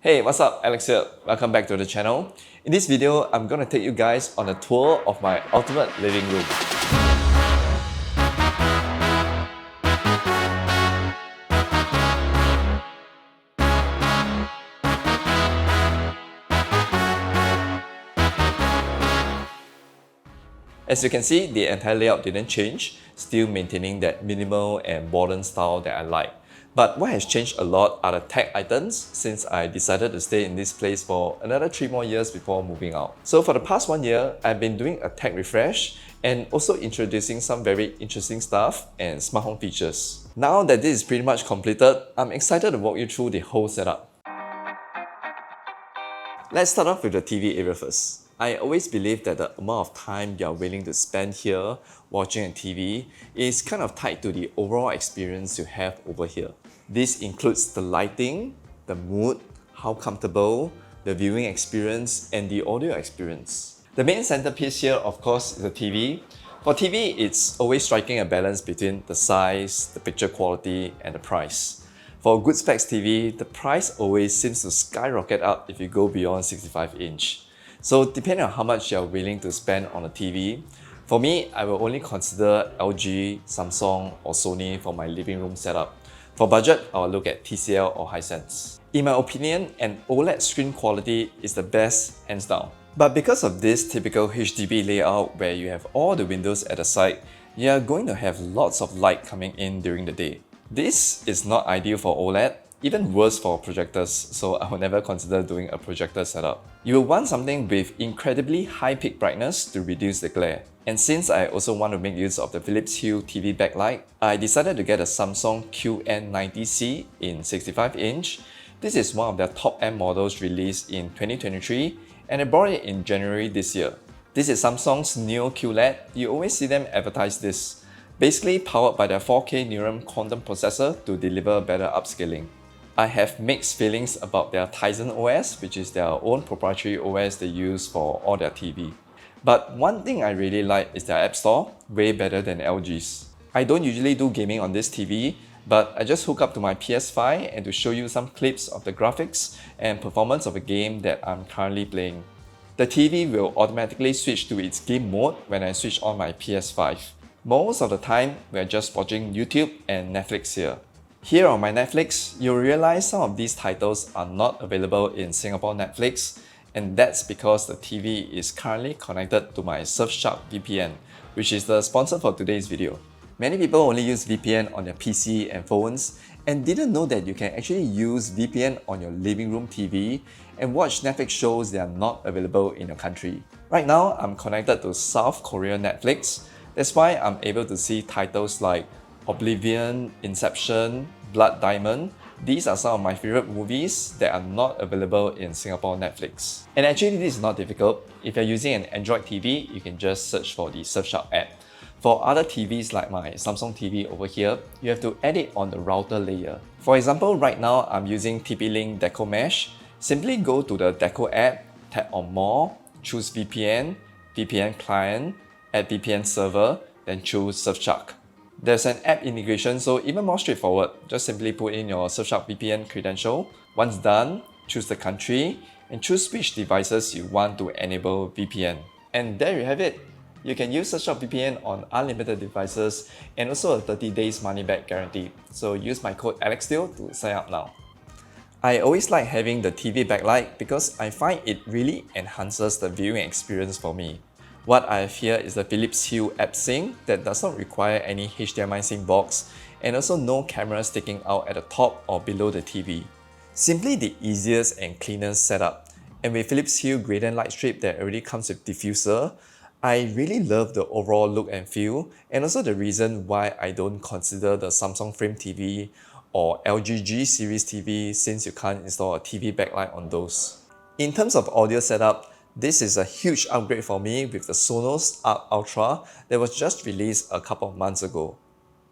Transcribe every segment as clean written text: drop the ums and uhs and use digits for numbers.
Hey, what's up? Alex here. Welcome back to the channel. In this video, I'm gonna take you guys on a tour of my ultimate living room. As you can see, the entire layout didn't change, still maintaining that minimal and modern style that I like. But what has changed a lot are the tech items since I decided to stay in this place for another 3 more years before moving out. So for the past 1 year, I've been doing a tech refresh and also introducing some very interesting stuff and smart home features. Now that this is pretty much completed, I'm excited to walk you through the whole setup. Let's start off with the TV area first. I always believe that the amount of time you're willing to spend here watching a TV is kind of tied to the overall experience you have over here. This includes the lighting, the mood, how comfortable, the viewing experience, and the audio experience. The main centerpiece here, of course, is the TV. For TV, it's always striking a balance between the size, the picture quality, and the price. For good specs TV, the price always seems to skyrocket up if you go beyond 65-inch. So depending on how much you're willing to spend on a TV, for me, I will only consider LG, Samsung, or Sony for my living room setup. For budget, I'll look at TCL or Hisense. In my opinion, an OLED screen quality is the best, hands down. But because of this typical HDB layout where you have all the windows at the side, you're going to have lots of light coming in during the day. This is not ideal for OLED, even worse for projectors, so I will never consider doing a projector setup. You will want something with incredibly high peak brightness to reduce the glare. And since I also want to make use of the Philips Hue TV backlight, I decided to get a Samsung QN90C in 65-inch. This is one of their top-end models released in 2023, and I bought it in January this year. This is Samsung's Neo QLED. You always see them advertise this. Basically powered by their 4K Neuron quantum processor to deliver better upscaling. I have mixed feelings about their Tizen OS, which is their own proprietary OS they use for all their TV. But one thing I really like is their App Store, way better than LG's. I don't usually do gaming on this TV, but I just hook up to my PS5 and to show you some clips of the graphics and performance of a game that I'm currently playing. The TV will automatically switch to its game mode when I switch on my PS5. Most of the time, we're just watching YouTube and Netflix here. Here on my Netflix, you'll realize some of these titles are not available in Singapore Netflix, and that's because the TV is currently connected to my Surfshark VPN, which is the sponsor for today's video. Many people only use VPN on their PC and phones and didn't know that you can actually use VPN on your living room TV and watch Netflix shows that are not available in your country. Right now, I'm connected to South Korea Netflix. That's why I'm able to see titles like Oblivion, Inception, Blood Diamond. These are some of my favorite movies that are not available in Singapore Netflix. And actually, this is not difficult. If you're using an Android TV, you can just search for the Surfshark app. For other TVs like my Samsung TV over here, you have to add it on the router layer. For example, right now I'm using TP-Link Deco Mesh. Simply go to the Deco app, tap on More, choose VPN, VPN Client, add VPN Server, then choose Surfshark. There's an app integration, so even more straightforward. Just simply put in your Surfshark VPN credential. Once done, choose the country and choose which devices you want to enable VPN. And there you have it. You can use Surfshark VPN on unlimited devices and also a 30 days money back guarantee. So use my code ALEXDEAL to sign up now. I always like having the TV backlight because I find it really enhances the viewing experience for me. What I have here is the Philips Hue App Sync that does not require any HDMI sync box and also no camera sticking out at the top or below the TV. Simply the easiest and cleanest setup. And with Philips Hue Gradient Light Strip that already comes with diffuser, I really love the overall look and feel, and also the reason why I don't consider the Samsung Frame TV or LG G Series TV since you can't install a TV backlight on those. In terms of audio setup, this is a huge upgrade for me with the Sonos Arc Ultra that was just released a couple of months ago.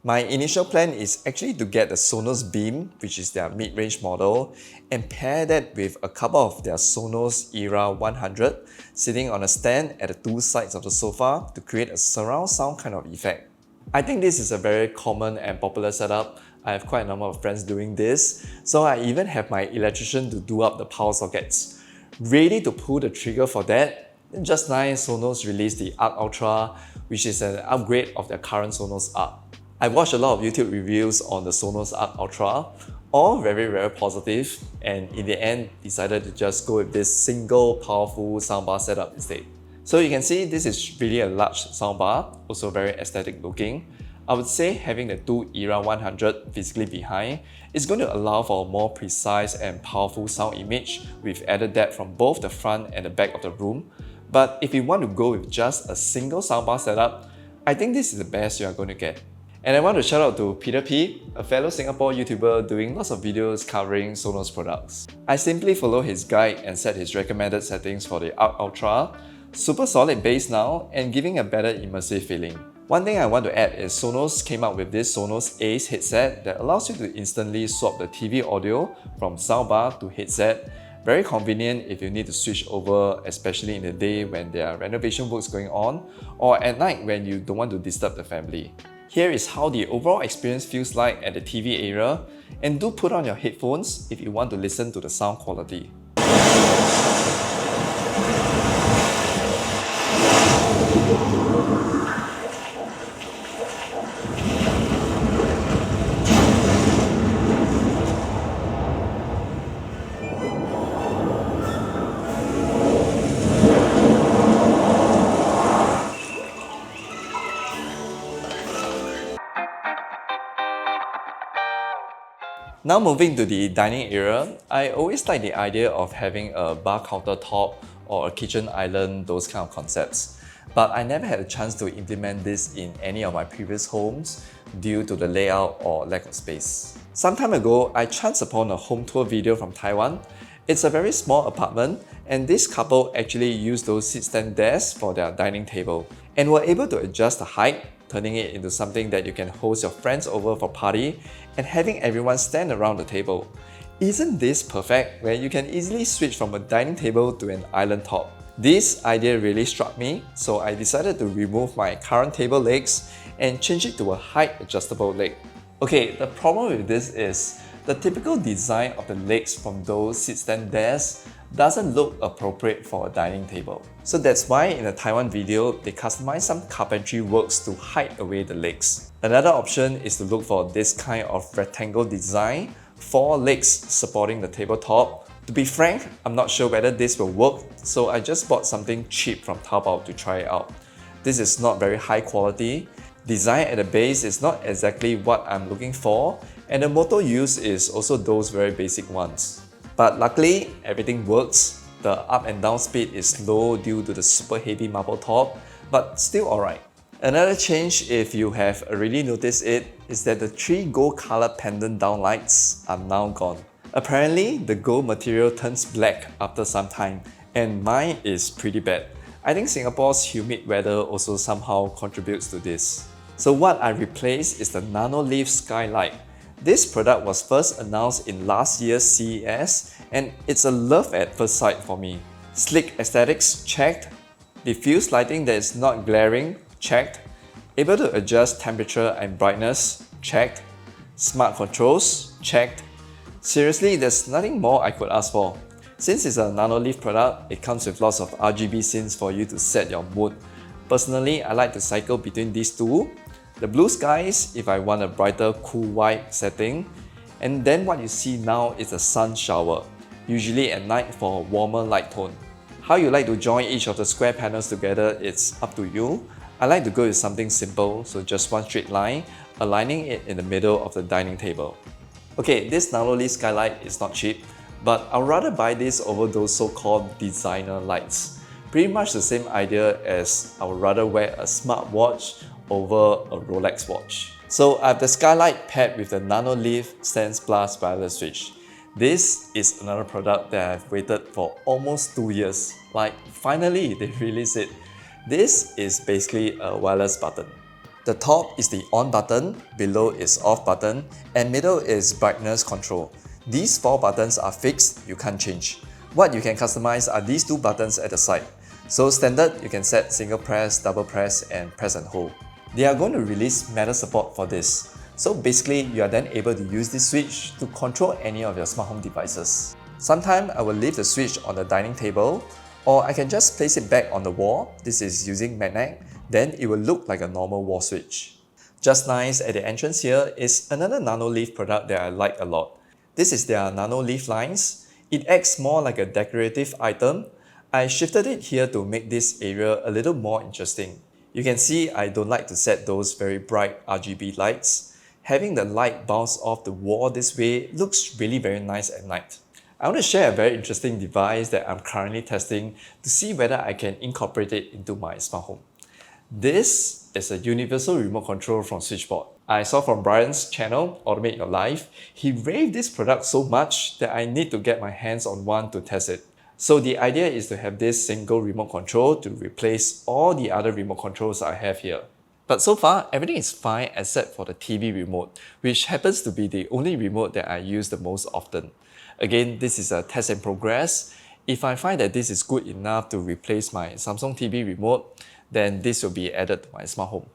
My initial plan is actually to get the Sonos Beam, which is their mid-range model, and pair that with a couple of their Sonos Era 100 sitting on a stand at the two sides of the sofa to create a surround sound kind of effect. I think this is a very common and popular setup. I have quite a number of friends doing this, so I even have my electrician to do up the power sockets. Ready to pull the trigger for that, just nice Sonos released the Arc Ultra, which is an upgrade of their current Sonos Arc. I watched a lot of YouTube reviews on the Sonos Arc Ultra, all very positive, and in the end decided to just go with this single powerful soundbar setup instead. So you can see this is really a large soundbar, also very aesthetic looking. I would say having the two Era 100 physically behind is going to allow for a more precise and powerful sound image with added depth from both the front and the back of the room. But if you want to go with just a single soundbar setup, I think this is the best you are going to get. And I want to shout out to Peter P, a fellow Singapore YouTuber doing lots of videos covering Sonos products. I simply follow his guide and set his recommended settings for the Arc Ultra. Super solid bass now and giving a better immersive feeling. One thing I want to add is Sonos came out with this Sonos Ace headset that allows you to instantly swap the TV audio from soundbar to headset. Very convenient if you need to switch over, especially in the day when there are renovation works going on, or at night when you don't want to disturb the family. Here is how the overall experience feels like at the TV area, and do put on your headphones if you want to listen to the sound quality. Now moving to the dining area, I always like the idea of having a bar countertop or a kitchen island, those kind of concepts. But I never had a chance to implement this in any of my previous homes due to the layout or lack of space. Some time ago, I chanced upon a home tour video from Taiwan. It's a very small apartment, and this couple actually used those sit-stand desks for their dining table and were able to adjust the height, turning it into something that you can host your friends over for party and having everyone stand around the table. Isn't this perfect, where you can easily switch from a dining table to an island top? This idea really struck me, so I decided to remove my current table legs and change it to a height adjustable leg. Okay, the problem with this is the typical design of the legs from those sit-stand desks doesn't look appropriate for a dining table. So that's why in the Taiwan video, they customized some carpentry works to hide away the legs. Another option is to look for this kind of rectangle design, 4 legs supporting the tabletop. To be frank, I'm not sure whether this will work, so I just bought something cheap from Taobao to try it out. This is not very high quality. Design at the base is not exactly what I'm looking for, and the motor used is also those very basic ones. But luckily, everything works. The up and down speed is low due to the super heavy marble top, but still alright. Another change, if you have already noticed it, is that the 3 gold color pendant downlights are now gone. Apparently, the gold material turns black after some time, and mine is pretty bad. I think Singapore's humid weather also somehow contributes to this. So what I replaced is the Nanoleaf Skylight. This product was first announced in last year's CES, and it's a love at first sight for me. Sleek aesthetics, checked. Diffuse lighting that is not glaring, checked. Able to adjust temperature and brightness, checked. Smart controls, checked. Seriously, there's nothing more I could ask for. Since it's a Nanoleaf product, it comes with lots of RGB scenes for you to set your mood. Personally, I like to cycle between these two. The blue skies if I want a brighter cool white setting, and then what you see now is a sun shower, usually at night for a warmer light tone. How you like to join each of the square panels together, it's up to you. I like to go with something simple, so just one straight line, aligning it in the middle of the dining table. Okay, this Nanoleaf Skylight is not cheap, but I'd rather buy this over those so-called designer lights. Pretty much the same idea as I would rather wear a smartwatch over a Rolex watch. So I have the Skylight paired with the Nanoleaf Sense Plus wireless switch. This is another product that I've waited for almost 2 years. Like, finally they released it. This is basically a wireless button. The top is the on button, below is off button, and middle is brightness control. These 4 buttons are fixed, you can't change. What you can customize are these 2 buttons at the side. So standard, you can set single press, double press, and press and hold. They are going to release metal support for this. So basically, you are then able to use this switch to control any of your smart home devices. Sometimes I will leave the switch on the dining table, or I can just place it back on the wall. This is using magnet, then it will look like a normal wall switch. Just nice at the entrance here is another Nanoleaf product that I like a lot. This is their Nanoleaf lines. It acts more like a decorative item. I shifted it here to make this area a little more interesting. You can see I don't like to set those very bright RGB lights. Having the light bounce off the wall this way looks really very nice at night. I want to share a very interesting device that I'm currently testing to see whether I can incorporate it into my smart home. This is a universal remote control from Switchbot. I saw from Brian's channel, Automate Your Life, he raved this product so much that I need to get my hands on one to test it. So the idea is to have this single remote control to replace all the other remote controls I have here. But so far, everything is fine except for the TV remote, which happens to be the only remote that I use the most often. Again, this is a test and progress. If I find that this is good enough to replace my Samsung TV remote, then this will be added to my smart home.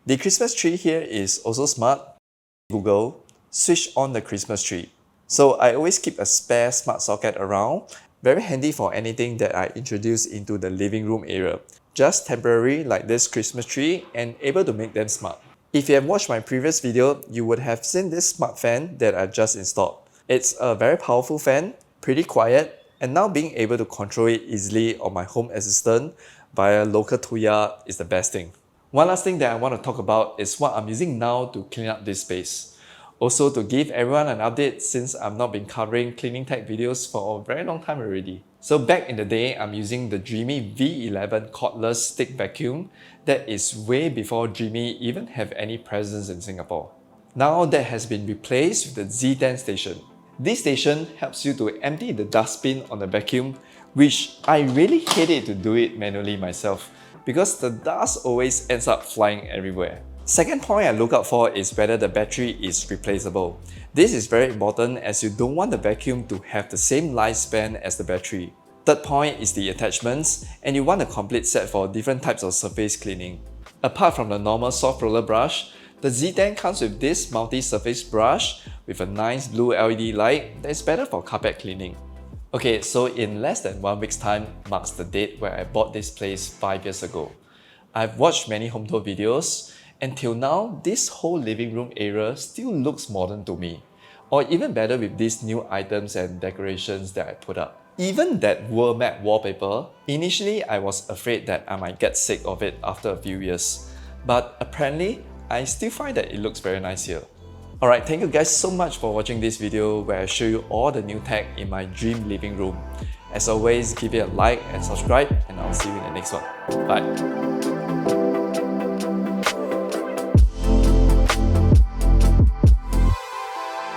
The Christmas tree here is also smart. Google, switch on the Christmas tree. So I always keep a spare smart socket around. Very handy for anything that I introduce into the living room area. Just temporary like this Christmas tree and able to make them smart. If you have watched my previous video, you would have seen this smart fan that I just installed. It's a very powerful fan, pretty quiet, and now being able to control it easily on my home assistant via local Tuya is the best thing. One last thing that I want to talk about is what I'm using now to clean up this space. Also to give everyone an update since I've not been covering cleaning tech videos for a very long time already. So back in the day, I'm using the Dreamy V11 cordless stick vacuum that is way before Dreamy even have any presence in Singapore. Now that has been replaced with the Z10 station. This station helps you to empty the dustbin on the vacuum, which I really hate it to do it manually myself because the dust always ends up flying everywhere. Second point I look out for is whether the battery is replaceable. This is very important as you don't want the vacuum to have the same lifespan as the battery. Third point is the attachments, and you want a complete set for different types of surface cleaning. Apart from the normal soft roller brush, the Z10 comes with this multi-surface brush with a nice blue LED light that is better for carpet cleaning. Okay, so in less than 1 week's time marks the date where I bought this place 5 years ago. I've watched many home tour videos, and till now, this whole living room area still looks modern to me. Or even better with these new items and decorations that I put up. Even that world map wallpaper, initially I was afraid that I might get sick of it after a few years. But apparently, I still find that it looks very nice here. Alright, thank you guys so much for watching this video where I show you all the new tech in my dream living room. As always, give it a like and subscribe, and I'll see you in the next one. Bye!